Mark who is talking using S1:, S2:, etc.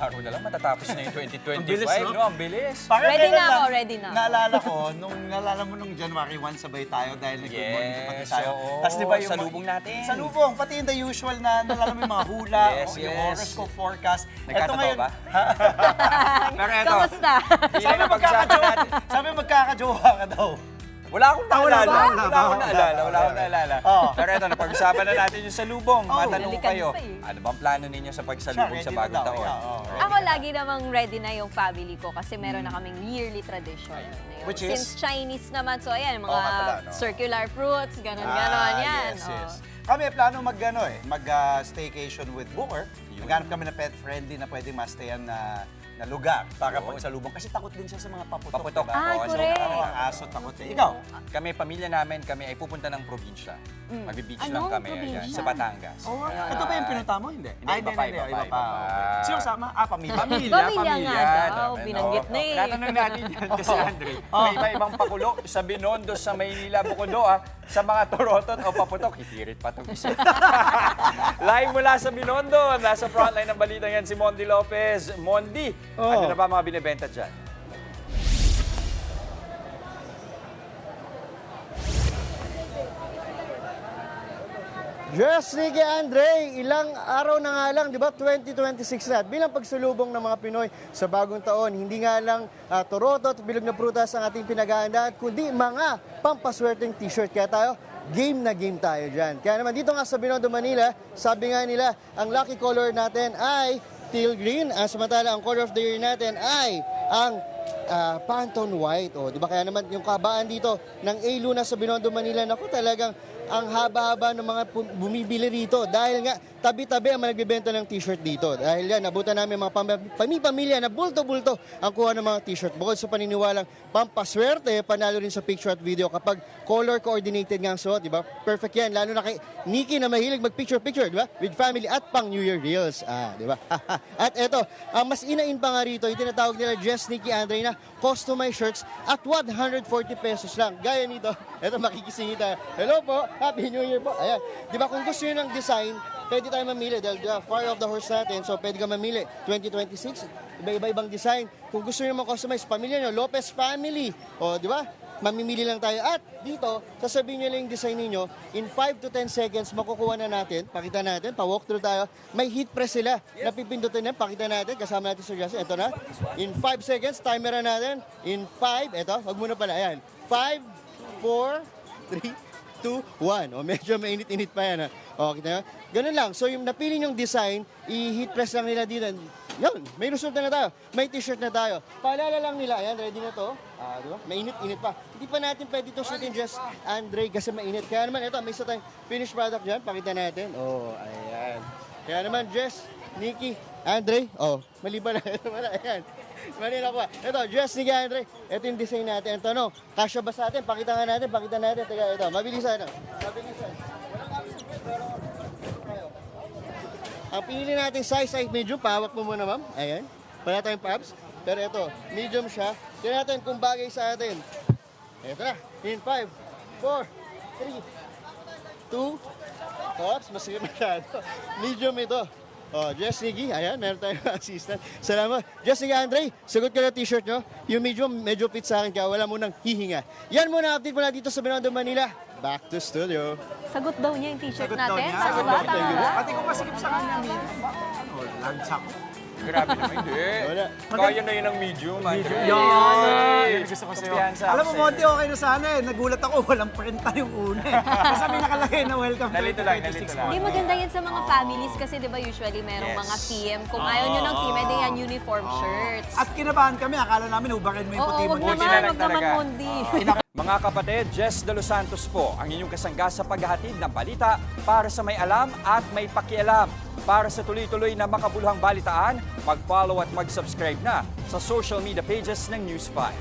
S1: araw na lang matatapos na yung 2025,
S2: Ang bilis, no?
S1: no? Ang bilis.
S2: Parang
S3: Ready
S2: kailan
S3: na ako,
S2: lang,
S3: ready na ako.
S2: Naalala ko, naalala mo nung January 1, sabay tayo dahil nag-good morning
S1: Yes,
S2: pati tayo.
S1: oo.
S2: Tapos di ba yung
S1: Salubong natin.
S2: Salubong, pati yung the usual na nalaman yung mga hula,
S1: Yes,
S2: o yung
S1: yes.
S2: horoscope forecast.
S1: Nagkatotoo ba? Pero eto,
S3: Kamusta?
S1: bilang napag-usapan natin.
S2: Sabi magkakajowa ka daw.
S1: Wala akong naalala.
S2: Wala ba?
S1: Wala akong naalala. Wala akong naalala.
S2: Oo.
S1: Pero eto, napag-usapan na natin yung salubong.
S2: Oo.
S1: Matanong ko
S3: Balikan
S1: kayo,
S3: pa eh.
S1: ano bang plano ninyo sa pagsalubong
S2: Siya,
S1: sa
S2: ready na
S1: bagong
S2: daw,
S1: taon?
S2: yeah, oo.
S3: Ako lagi namang ready na yung family ko kasi meron na kaming yearly tradition.
S2: Which is?
S3: Since Chinese naman, so ayan, mga
S2: Oo nga pala, no?
S3: circular fruits, ganon-ganon, yan.
S2: Yes,
S3: oh.
S2: yes. Kami plano mag-staycation with Booker. Naghanap kami na pet-friendly na pwedeng ma-stayan na lugar para
S1: Yun.
S2: pagsalubong. Kasi takot din siya sa mga paputok.
S1: Paputok.
S2: diba?
S3: Ah,
S1: Oo,
S3: correct.
S2: Ang mga aso, takot din. Ikaw?
S1: Kami, pamilya namin, kami ay pupunta ng probinsya. Magbe-beach lang
S3: Anong
S1: kami ayan,
S3: probinsya?
S1: sa Batangas.
S2: Oh,
S1: Ayan.
S2: ito ba yung pinunta mo? Hindi.
S1: Hindi,
S2: Ay,
S1: iba pa, iba pa.
S2: Okay. Sino kasama? Ah, pamilya.
S3: Pamilya nga daw, binanggit na eh.
S1: Tatanong natin yan kasi Andre, may iba-ibang pakulo sa Binondo, sa Maynila, Bukodo, sa mga torotot o paputok, hihirit pa itong isa. Live mula sa Binondo, nasa frontline ng balita yan si Mondi Lopez. Mondi, ano na ba mga binibenta dyan?
S4: Yes, Nicky Andre, ilang araw na nga lang, di ba, 2026 na. At bilang pagsulubong ng mga Pinoy sa bagong taon, hindi nga lang torotot, bilog na prutas ang ating pinaghahandaan, kundi mga pampaswerteng t-shirt. Kaya tayo, game na game tayo dyan. Kaya naman dito nga sa Binondo, Manila, sabi nga nila, ang lucky color natin ay teal green. Samantala, ang color of the year natin ay ang Pantone White. O, di ba? Kaya naman yung kabaan dito ng A-Luna sa Binondo, Manila, naku, talagang ang haba-haba ng mga bumibili rito dahil nga tabi-tabi ang mga nagbibenta ng t-shirt dito. Dahil yan, nabutan namin mga pamilya na bulto-bulto ang kuha ng mga t-shirt. Bukod sa paniniwalang pampaswerte, panalo rin sa picture at video kapag color coordinated nga ang suot, di ba? Perfect yan, lalo na kay Nikki na mahilig mag-picture-picture, di ba? With family at pang New Year Reels. Di ba? At eto, ang mas inain pa nga rito, yung tinatawag nila Just Nikki Andre na customized shirts at 140 pesos lang. Gaya nito, eto makikisingit tayo. Hello po, Happy New Year po. Ayan, di ba kung gusto nyo ng design, pwede tayo mamili dahil fire of the horse natin, so pwede ka mamili. 2026, iba-ibang design. Kung gusto nyo mag-customize, pamilya nyo, Lopez Family. O, di ba? Mamimili lang tayo. At dito, sasabihin nyo lang yung design ninyo, in 5 to 10 seconds, makukuha na natin, pakita natin, pa-walk through tayo. May heat press sila. Napipindutin na, pakita natin, kasama natin sa Justin. Ito na. In 5 seconds, timer na natin. In 5, ito, wag muna pala. Ayan. 5, 4, 3, 2, 1. O, medyo mainit-init pa yan. O, kita nyo? Ganun lang. So, yung napili yung design, i-heat press lang nila dito. Yun, may result na tayo. May t-shirt na tayo. Paalala lang nila, ayan, ready na to. Diba? Mainit-init pa. Hindi pa natin pwede itong suitin just Andre kasi mainit. Kaya naman, ito, may isa tayong finished product dyan. Pakita natin. Oh, ayan. Kaya naman, Jess, Nikki, Andre. Oh, mali ba na? Ito wala, ayan. Mali na ko. Ito, Jess, Nikki, Andre. Ito yung design natin. Ito, no? Kasya ba sa atin? Pakita nga natin, pakita natin. Teka, ito, mabilisan. Mabilisan. Walang kapit, pero kayo. Ang pinili natin size ay medium. Pahawak mo muna, ma'am. Ayan. Wala tayong paps. Pero ito, medium siya. Tignan natin kung bagay sa atin. Ito na. In 5, 4, 3, 2, oops, masikip masyado. Medium ito. Oh, Jess Nikki, ayan, meron tayong assistant. Salamat. Jess Nikki, Andre, sagot ka na t-shirt nyo. Yung medium, medyo fit sa akin kaya wala munang hihinga. Yan muna, update muna dito sa Binondo, Manila. Back to studio.
S3: Sagot daw niya yung t-shirt
S2: Sagot daw
S3: natin.
S2: niya.
S3: Tama
S2: Sagot
S3: ba?
S2: daw niya.
S3: Tama ba?
S2: Pati kung masikip sa kanya, lagsak.
S1: Grabe naman, hindi.
S4: Wala.
S1: Kaya na yun ang medium. Andre.
S2: Yan! Gusto ko sa'yo.
S1: Kumpiyansa
S2: Alam
S1: ako
S2: mo,
S1: sa'yo.
S2: Monty, okay na sana eh. Nagulat ako, walang printa yung una eh. Kasi may nakalagay na welcome
S1: Nalito lang, nalito
S2: 2026.
S1: lang.
S3: Hindi maganda yan sa mga families kasi 'di ba usually merong
S2: Yes.
S3: mga theme. Kung ayaw nyo ng theme, edi yan uniform shirts.
S2: At kinabahan kami, akala namin ubakin mo yung
S3: Oo,
S2: puti mo.
S3: wag
S1: Buti na
S3: naman,
S1: lang
S3: wag naman
S1: talaga.
S3: mundi.
S1: Mga kapatid, Jess De Los Santos po, ang inyong kasangga sa paghahatid ng balita para sa may alam at may pakialam. Para sa tuloy-tuloy na makabuluhang balitaan, mag-follow at mag-subscribe na sa social media pages ng News 5.